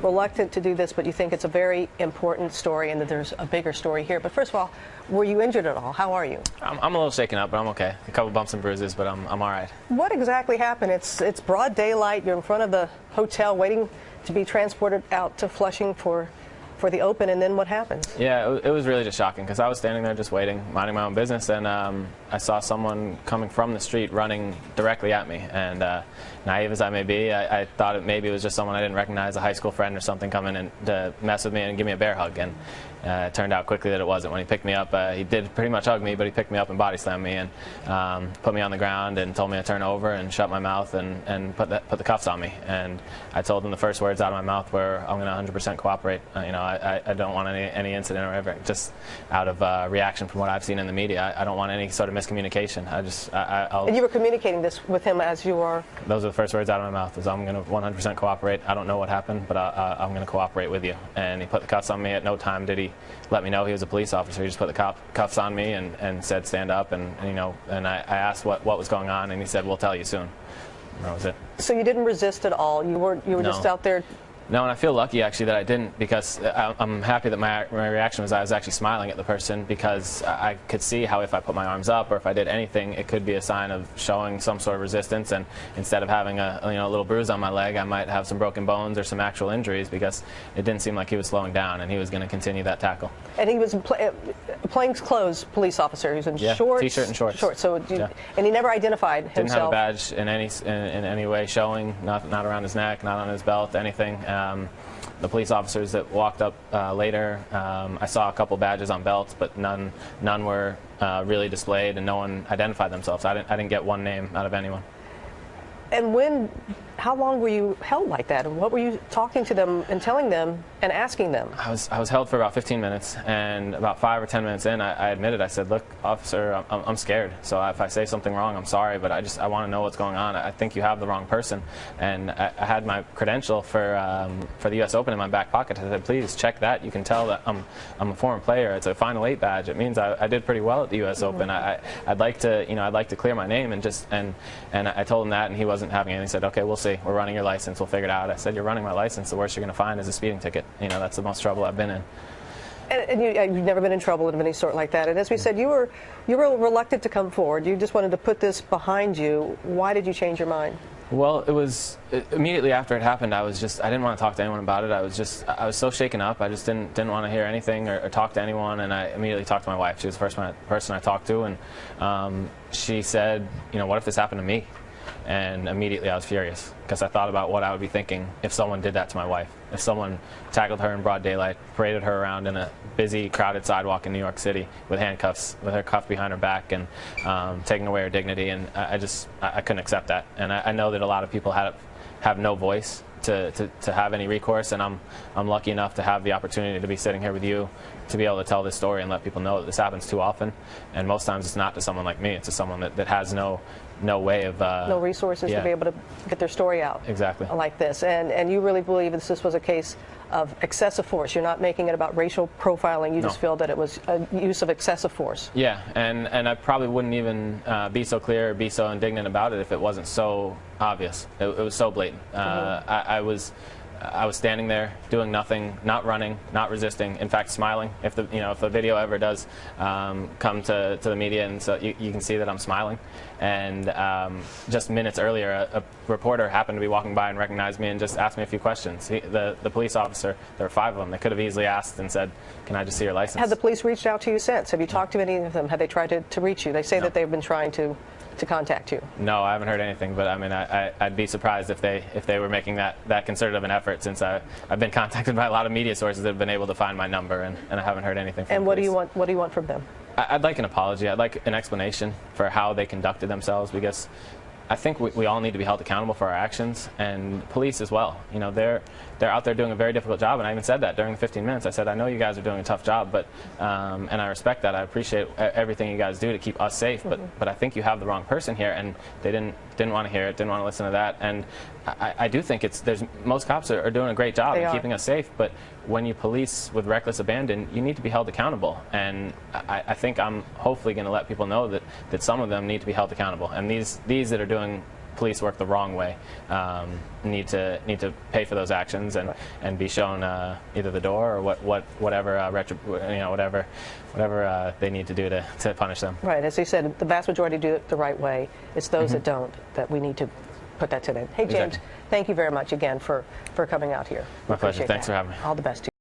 reluctant to do this, but you think it's a very important story and that there's a bigger story here. But first of all, were you injured at all? How are you? I'm a little shaken up, but I'm okay. A couple bumps and bruises, but I'm all right. What exactly happened? It's broad daylight. You're in front of the hotel waiting to be transported out to Flushing for the open, and then what happens? Yeah, it was really just shocking because I was standing there just waiting, minding my own business, and I saw someone coming from the street running directly at me. And naive as I may be, I thought maybe it was just someone I didn't recognize, a high school friend or something, coming in to mess with me and give me a bear hug. And it turned out quickly that it wasn't. When he picked me up, he did pretty much hug me, but he picked me up and body slammed me and put me on the ground and told me to turn over and shut my mouth and put the cuffs on me. And I told him the first words out of my mouth were, "I'm going to 100% cooperate. I don't want any incident or ever." Just out of reaction from what I've seen in the media, I don't want any sort of miscommunication. And you were communicating this with him as you were? Those are the first words out of my mouth. Was, "I'm going to 100% cooperate. I don't know what happened, but I'm going to cooperate with you." And he put the cuffs on me. At no time did he let me know he was a police officer. He just put the cuffs on me and said, "Stand up." And I asked what was going on, and he said, "We'll tell you soon." And that was it. So you didn't resist at all. You were No. just out there. No, and I feel lucky actually that I didn't, because I'm happy that my reaction was I was actually smiling at the person, because I could see how if I put my arms up or if I did anything, it could be a sign of showing some sort of resistance, and instead of having a little bruise on my leg, I might have some broken bones or some actual injuries, because it didn't seem like he was slowing down and he was going to continue that tackle. And he was plainclothes police officer. He was in shorts. T-shirt and shorts. So and he never identified himself. Didn't have a badge in any way showing, not around his neck, not on his belt, anything. The police officers that walked up later, I saw a couple badges on belts, but none were really displayed, and no one identified themselves. I didn't get one name out of anyone. And how long were you held like that? And what were you talking to them and telling them and asking them? I was held for about 15 minutes, and about 5 or 10 minutes in, I admitted. I said, "Look, officer, I'm scared. So if I say something wrong, I'm sorry, but I want to know what's going on. I think you have the wrong person." And I had my credential for the U.S. Open in my back pocket. I said, "Please check that. You can tell that I'm a former player. It's a Final 8 badge. It means I did pretty well at the U.S. Open. I'd like to clear my name." And I told him that, and he wasn't having it. He said, "Okay, we'll see. We're running your license. We'll figure it out." I said, "You're running my license. The worst you're going to find is a speeding ticket. That's the most trouble I've been in." And you've never been in trouble of any sort like that. And as we said, you were reluctant to come forward. You just wanted to put this behind you. Why did you change your mind? Well, it was immediately after it happened. I didn't want to talk to anyone about it. I was so shaken up. I just didn't want to hear anything or talk to anyone. And I immediately talked to my wife. She was the first person I talked to, and she said, "What if this happened to me?" And immediately I was furious, because I thought about what I would be thinking if someone did that to my wife. If someone tackled her in broad daylight, paraded her around in a busy, crowded sidewalk in New York City with handcuffs, with her cuffed behind her back, and taking away her dignity. And I couldn't accept that. And I know that a lot of people have no voice to have any recourse, and I'm lucky enough to have the opportunity to be sitting here with you, to be able to tell this story and let people know that this happens too often. And most times it's not to someone like me. It's to someone that has no way of no resources to be able to get their story out. Exactly. Like this. And you really believe this was a case of excessive force. You're not making it about racial profiling. You just feel that it was a use of excessive force. Yeah, and I probably wouldn't even be so clear or be so indignant about it if it wasn't so obvious. It was so blatant. I was standing there doing nothing, not running, not resisting, in fact smiling. If the video ever does come to the media, and so you can see that I'm smiling. And just minutes earlier, a reporter happened to be walking by and recognized me and just asked me a few questions. The police officer, there were 5 of them, they could have easily asked and said, "Can I just see your license?" Have the police reached out to you since? Have you talked to any of them? Have they tried to reach you? They say that they've been trying to contact you. No, I haven't heard anything, but I mean, I'd be surprised if they were making that concerted of an effort, since I've been contacted by a lot of media sources that have been able to find my number, and I haven't heard anything from And the what police. what do you want from them? I'd like an apology. I'd like an explanation for how they conducted themselves, because I think we all need to be held accountable for our actions, and police as well. They're out there doing a very difficult job, and I even said that during the 15 minutes. I said, "I know you guys are doing a tough job, but and I respect that. I appreciate everything you guys do to keep us safe, but I think you have the wrong person here." And they didn't want to hear it, didn't want to listen to that. And I do think most cops are doing a great job in keeping us safe, but when you police with reckless abandon, you need to be held accountable. And I think I'm hopefully going to let people know that some of them need to be held accountable. And these that are doing police work the wrong way need to pay for those actions and be shown either the door or whatever whatever they need to do to punish them. Right, as you said, the vast majority do it the right way. It's those that don't that we need to put that to them. Hey, James, Exactly. thank you very much again for coming out here. My pleasure. Thanks for having me. All the best to you.